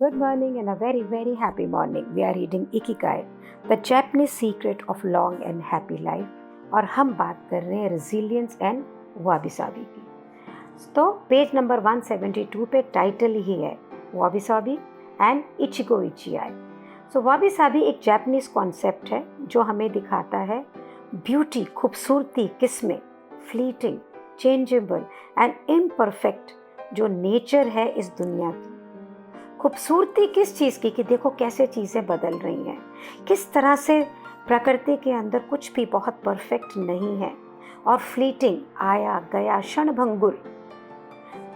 Good morning and a very, very happy morning. We are reading Ikigai, The Japanese Secret of Long and Happy Life. और हम बात कर रहे हैं resilience and wabi sabi की। तो पेज नंबर 172 पे टाइटल ही है wabi sabi and ichigo ichii। So wabi sabi एक जापानीज कॉन्सेप्ट है जो हमें दिखाता है ब्यूटी, खूबसूरती किसमें, फ्लीटिंग, चेंजेबल एंड इम्परफेक्ट जो नेचर है इस दुनिया की। खूबसूरती किस चीज़ की कि देखो कैसे चीज़ें बदल रही हैं, किस तरह से प्रकृति के अंदर कुछ भी बहुत परफेक्ट नहीं है, और फ्लीटिंग, आया गया, क्षणभंगुर,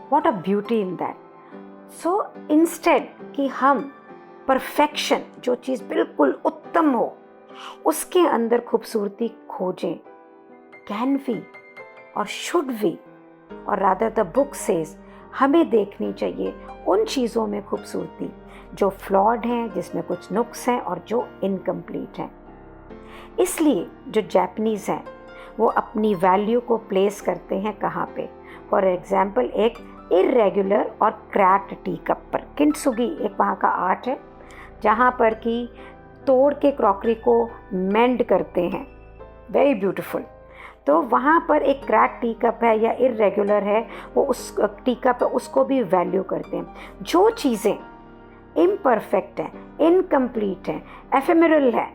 what a beauty in that. So instead कि हम परफेक्शन, जो चीज़ बिल्कुल उत्तम हो, उसके अंदर खूबसूरती खोजें, कैन वी और शुड वी, और रादर द बुक सेज हमें देखनी चाहिए उन चीज़ों में खूबसूरती जो फ्लॉड हैं, जिसमें कुछ नुक्स हैं और जो इनकम्प्लीट हैं। इसलिए जो जापानीज़ हैं वो अपनी वैल्यू को प्लेस करते हैं कहाँ पे? फॉर एग्जाम्पल एक इरेगुलर और क्रैक्ड टी कप पर। किंटसुगी एक वहाँ का आर्ट है जहाँ पर कि तोड़ के क्रॉकरी को मेंड करते हैं, वेरी ब्यूटीफुल। तो वहाँ पर एक क्रैक टी कप है या इरेगुलर है, वो उस टी कप है उसको भी वैल्यू करते हैं। जो चीज़ें इम्परफेक्ट हैं, इनकम्प्लीट हैं, एफेमेरल है,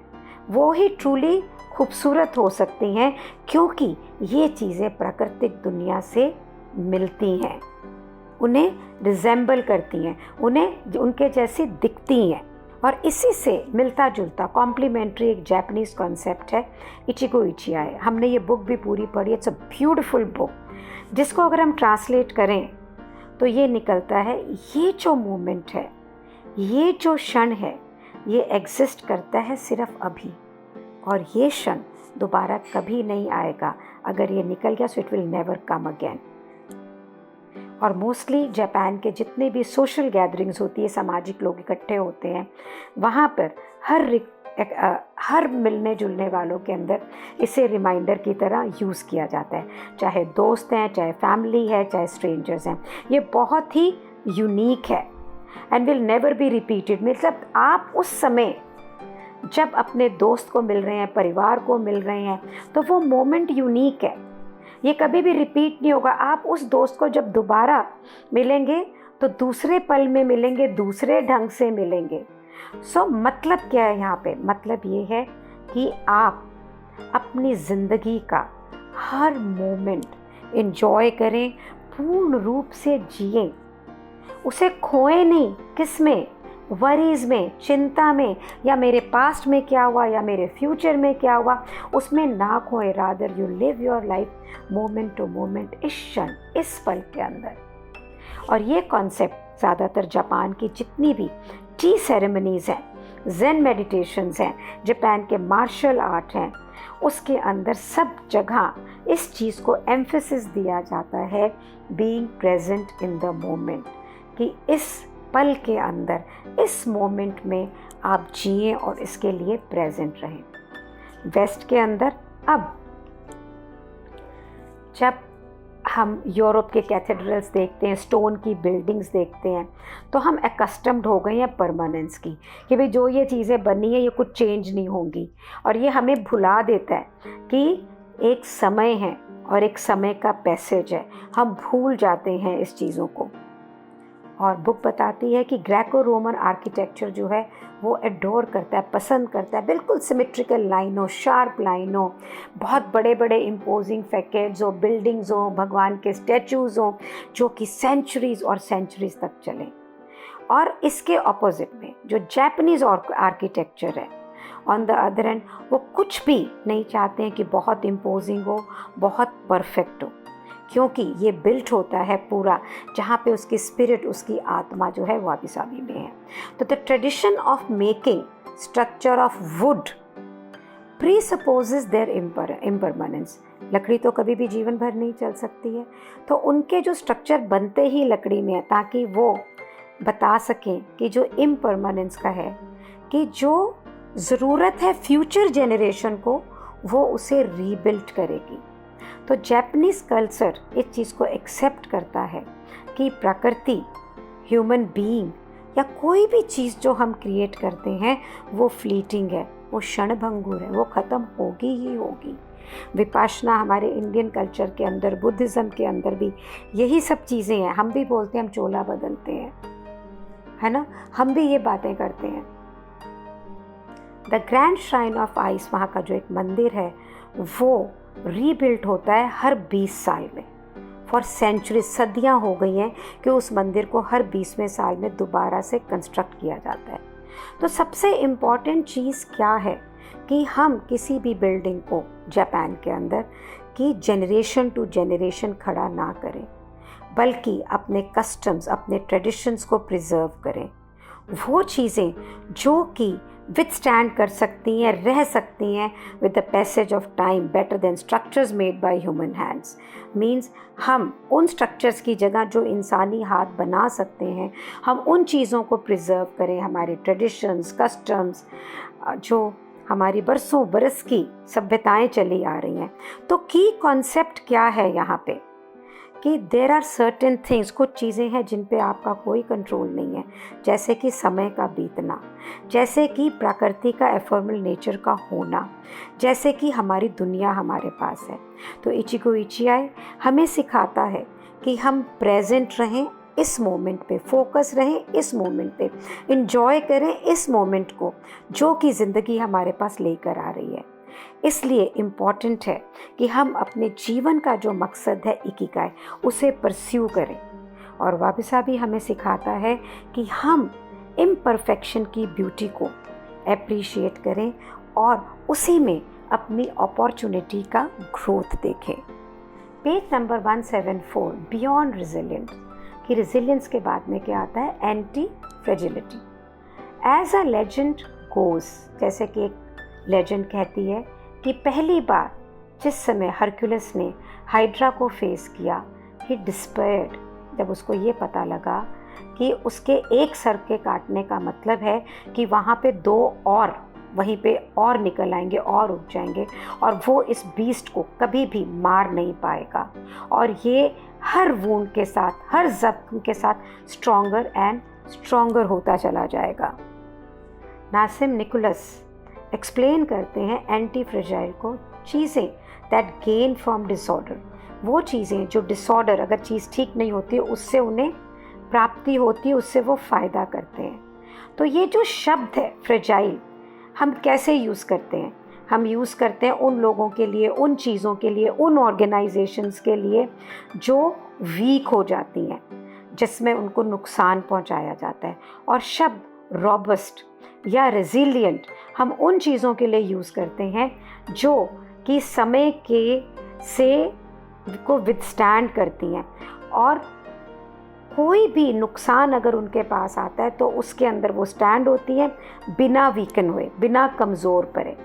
वो ही ट्रूली खूबसूरत हो सकती हैं, क्योंकि ये चीज़ें प्राकृतिक दुनिया से मिलती हैं, उन्हें रिजेंबल करती हैं, उन्हें उनके जैसी दिखती हैं। और इसी से मिलता जुलता कॉम्प्लीमेंट्री एक जापानीज़ कॉन्सेप्ट है इचिगो इचिई। हमने ये बुक भी पूरी पढ़ी, इट्स अ ब्यूटीफुल बुक, जिसको अगर हम ट्रांसलेट करें तो ये निकलता है, ये जो मोमेंट है, ये जो क्षण है, ये एग्जिस्ट करता है सिर्फ अभी, और ये क्षण दोबारा कभी नहीं आएगा। अगर ये निकल गया so it will never come again. और मोस्टली जापान के जितने भी सोशल गैदरिंग्स होती है, सामाजिक लोग इकट्ठे होते हैं, वहाँ पर हर मिलने जुलने वालों के अंदर इसे रिमाइंडर की तरह यूज़ किया जाता है, चाहे दोस्त हैं, चाहे फैमिली है, चाहे स्ट्रेंजर्स हैं। ये बहुत ही यूनिक है and will never be repeated. मतलब आप उस समय जब अपने दोस्त को मिल रहे हैं, परिवार को मिल रहे हैं, तो वो मोमेंट यूनिक है, ये कभी भी रिपीट नहीं होगा। आप उस दोस्त को जब दोबारा मिलेंगे तो दूसरे पल में मिलेंगे, दूसरे ढंग से मिलेंगे। सो मतलब क्या है यहाँ पे? मतलब ये है कि आप अपनी ज़िंदगी का हर मोमेंट एंजॉय करें, पूर्ण रूप से जिएं, उसे खोएं नहीं। किस में? वरीज़ में, चिंता में, या मेरे पास्ट में क्या हुआ या मेरे फ्यूचर में क्या हुआ, उसमें ना खोएं। Rather you live your life moment to moment, इस क्षण, इस पल के अंदर। और ये कॉन्सेप्ट ज़्यादातर जापान की जितनी भी टी सेरेमनीज़ हैं, ज़ेन मेडिटेशंस हैं, जापान के मार्शल आर्ट हैं, उसके अंदर सब जगह इस चीज़ को एम्फेसिस दिया जाता है, being present in the moment, कि इस पल के अंदर, इस मोमेंट में आप जिएं और इसके लिए प्रेजेंट रहें। वेस्ट के अंदर अब जब हम यूरोप के कैथेड्रल्स देखते हैं, स्टोन की बिल्डिंग्स देखते हैं, तो हम एकस्टम्ड हो गए हैं परमानेंस की, कि भाई जो ये चीज़ें बनी हैं ये कुछ चेंज नहीं होंगी। और ये हमें भुला देता है कि एक समय है और एक समय का पैसेज है, हम भूल जाते हैं इस चीज़ों को। और बुक बताती है कि ग्रेको रोमन आर्किटेक्चर जो है वो एडोर करता है, पसंद करता है, बिल्कुल सिमेट्रिकल लाइन हो, शार्प लाइन हो, बहुत बड़े बड़े इम्पोजिंग फैकेड्स हो, बिल्डिंग्स हो, भगवान के स्टैचूज़ हो, जो कि सेंचुरीज़ और सेंचुरीज़ तक चलें। और इसके ऑपोजिट में जो जापानीज़ आर्किटेक्चर है, ऑन द अदर हैंड, वो कुछ भी नहीं चाहते हैं कि बहुत इम्पोजिंग हो, बहुत परफेक्ट हो, क्योंकि ये बिल्ट होता है पूरा जहाँ पे उसकी स्पिरिट, उसकी आत्मा जो है वाबी साबी में है। तो the tradition of making structure of wood presupposes their impermanence. लकड़ी तो कभी भी जीवन भर नहीं चल सकती है, तो उनके जो स्ट्रक्चर बनते ही लकड़ी में है, ताकि वो बता सकें कि जो इम्परमानेंस का है, कि जो ज़रूरत है फ्यूचर जनरेशन को, वो उसे रीबिल्ड करेगी। तो जापानीज़ कल्चर इस चीज़ को एक्सेप्ट करता है कि प्रकृति, ह्यूमन बीइंग या कोई भी चीज़ जो हम क्रिएट करते हैं वो फ्लीटिंग है, वो क्षणभंगुर है, वो ख़त्म होगी ही होगी। विपाशना हमारे इंडियन कल्चर के अंदर, बुद्धिज़्म के अंदर भी यही सब चीज़ें हैं। हम भी बोलते हैं हम चोला बदलते हैं, है ना, हम भी ये बातें करते हैं। The grand shrine of ice, वहाँ का जो एक मंदिर है वो रीबिल्ट होता है हर 20 साल में। फॉर सेंचुरी, सदियाँ हो गई हैं कि उस मंदिर को हर 20वें साल में दोबारा से कंस्ट्रक्ट किया जाता है। तो सबसे इम्पॉर्टेंट चीज़ क्या है कि हम किसी भी बिल्डिंग को जापान के अंदर कि जनरेशन टू जनरेशन खड़ा ना करें, बल्कि अपने कस्टम्स, अपने ट्रेडिशंस को प्रिजर्व करें। वो चीज़ें जो कि विथस्टैंड कर सकती हैं, रह सकती हैं with the passage of time better than structures made by human hands. Means हम उन स्ट्रक्चर्स की जगह जो इंसानी हाथ बना सकते हैं, हम उन चीज़ों को प्रिजर्व करें। हमारे ट्रेडिशंस, कस्टम्स, जो हमारी बरसों बरस की सभ्यताएं चली आ रही हैं। तो की कॉन्सेप्ट क्या है यहाँ पे कि देर आर सर्टेन थिंग्स, कुछ चीज़ें हैं जिन पे आपका कोई कंट्रोल नहीं है, जैसे कि समय का बीतना, जैसे कि प्रकृति का एफर्मल नेचर का होना, जैसे कि हमारी दुनिया हमारे पास है। तो इचिगो इचियाई हमें सिखाता है कि हम प्रेजेंट रहें, इस मोमेंट पे फोकस रहें, इस मोमेंट पे इंजॉय करें इस मोमेंट को जो कि ज़िंदगी हमारे पास लेकर आ रही है। इसलिए इम्पॉर्टेंट है कि हम अपने जीवन का जो मकसद है इकिगाई, उसे परस्यू करें। और वाबिसाबी हमें सिखाता है कि हम इम्परफेक्शन की ब्यूटी को एप्रिशिएट करें और उसी में अपनी अपॉर्चुनिटी का ग्रोथ देखें। पेज नंबर 174, बियॉन्ड रेजिलियंस, कि रेजिलियंस के बाद में क्या आता है, anti fragility. As a legend goes, जैसे कि एक लेजेंड कहती है कि पहली बार जिस समय हरक्यूलिस ने हाइड्रा को फेस किया, ही डिस्पेयर्ड, जब उसको ये पता लगा कि उसके एक सर के काटने का मतलब है कि वहाँ पे 2 और वहीं पे और निकल आएंगे और उग जाएंगे और वो इस बीस्ट को कभी भी मार नहीं पाएगा। और ये हर वूंड के साथ, हर जख्म के साथ स्ट्रॉन्गर एंड स्ट्रॉन्गर होता चला जाएगा। नासिम निकोलस एक्सप्लेन करते हैं एंटी फ्रेजाइल को, चीज़ें दैट गेन फ्रॉम डिसऑर्डर, वो चीज़ें जो डिसऑर्डर, अगर चीज़ ठीक नहीं होती है उससे उन्हें प्राप्ति होती है, उससे वो फ़ायदा करते हैं। तो ये जो शब्द है फ्रेजाइल, हम कैसे यूज़ करते हैं, हम यूज़ करते हैं उन लोगों के लिए, उन चीज़ों के लिए, उन ऑर्गेनाइजेशंस के लिए जो वीक हो जाती हैं, जिसमें उनको नुकसान पहुंचाया जाता है। और शब्द रॉबस्ट या रेजिलिएंट हम उन चीज़ों के लिए यूज़ करते हैं जो कि समय के से को विथस्टैंड करती हैं और कोई भी नुकसान अगर उनके पास आता है तो उसके अंदर वो स्टैंड होती है बिना वीकन हुए, बिना कमज़ोर पड़े।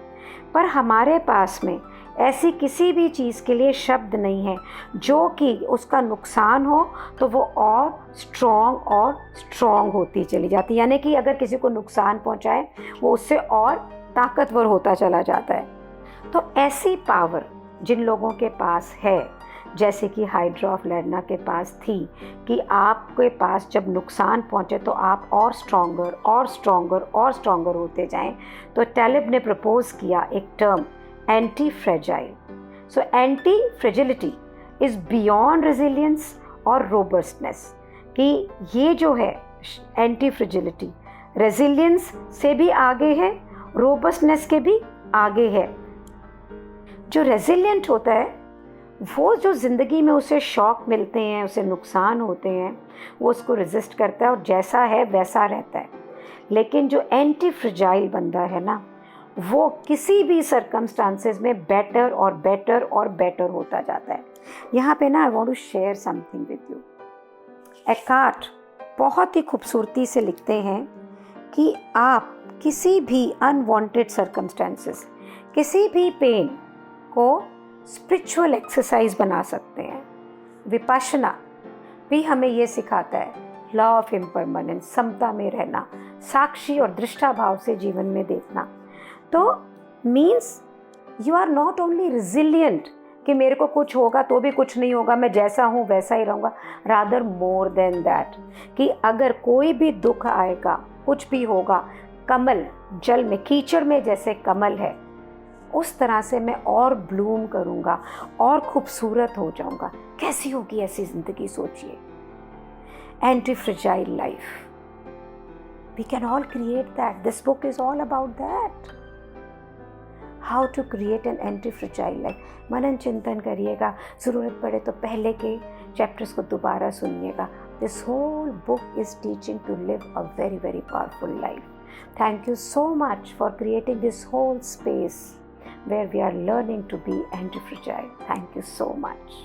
पर हमारे पास में ऐसी किसी भी चीज़ के लिए शब्द नहीं है जो कि उसका नुकसान हो तो वो और स्ट्रॉन्ग होती चली जाती, यानी कि अगर किसी को नुकसान पहुंचाए वो उससे और ताकतवर होता चला जाता है। तो ऐसी पावर जिन लोगों के पास है, जैसे कि हाइड्रा ऑफ लेडना के पास थी, कि आपके पास जब नुकसान पहुंचे तो आप और स्ट्रॉन्गर होते जाएं। तो टैलिब ने प्रपोज किया एक term anti fragile. So anti fragility is beyond resilience और रोबस्टनेस, कि ये जो है एंटी फ्रेजिलिटी रेजिलियंस से भी आगे है, रोबस्टनेस के भी आगे है। जो रेजिलियंट होता है वो जो ज़िंदगी में उसे शॉक मिलते हैं, उसे नुकसान होते हैं, वो उसको रेजिस्ट करता है और जैसा है वैसा रहता है। लेकिन जो एंटी फ्रेजाइल बंदा है ना, वो किसी भी सर्कमस्टांसेस में बेटर होता जाता है। यहाँ पे ना I want to share something with you. Eckhart बहुत ही खूबसूरती से लिखते हैं कि आप किसी भी अनवांटेड सर्कमस्टांसेस, किसी भी पेन को स्पिरिचुअल एक्सरसाइज बना सकते हैं। विपाशना भी हमें ये सिखाता है लॉ ऑफ इम्परमानेंस, समता में रहना, साक्षी और दृष्टा भाव से जीवन में देखना। तो means you are not only resilient कि मेरे को कुछ होगा तो भी कुछ नहीं होगा, मैं जैसा हूँ वैसा ही रहूँगा। रादर मोर देन दैट, कि अगर कोई भी दुख आएगा, कुछ भी होगा, कमल जल में, कीचड़ में जैसे कमल है, उस तरह से मैं और ब्लूम करूँगा और खूबसूरत हो जाऊँगा। कैसी होगी ऐसी ज़िंदगी, सोचिए। Antifragile life, we can all create that. This book is all about that, how to create an antifragile life. मनन चिंतन करिएगा, ज़रूरत पड़े तो पहले के चैप्टर्स को दोबारा सुनिएगा। This whole book is teaching to live a very very powerful life. Thank you so much for creating this whole space where we are learning to be anti-fragile. Thank you so much.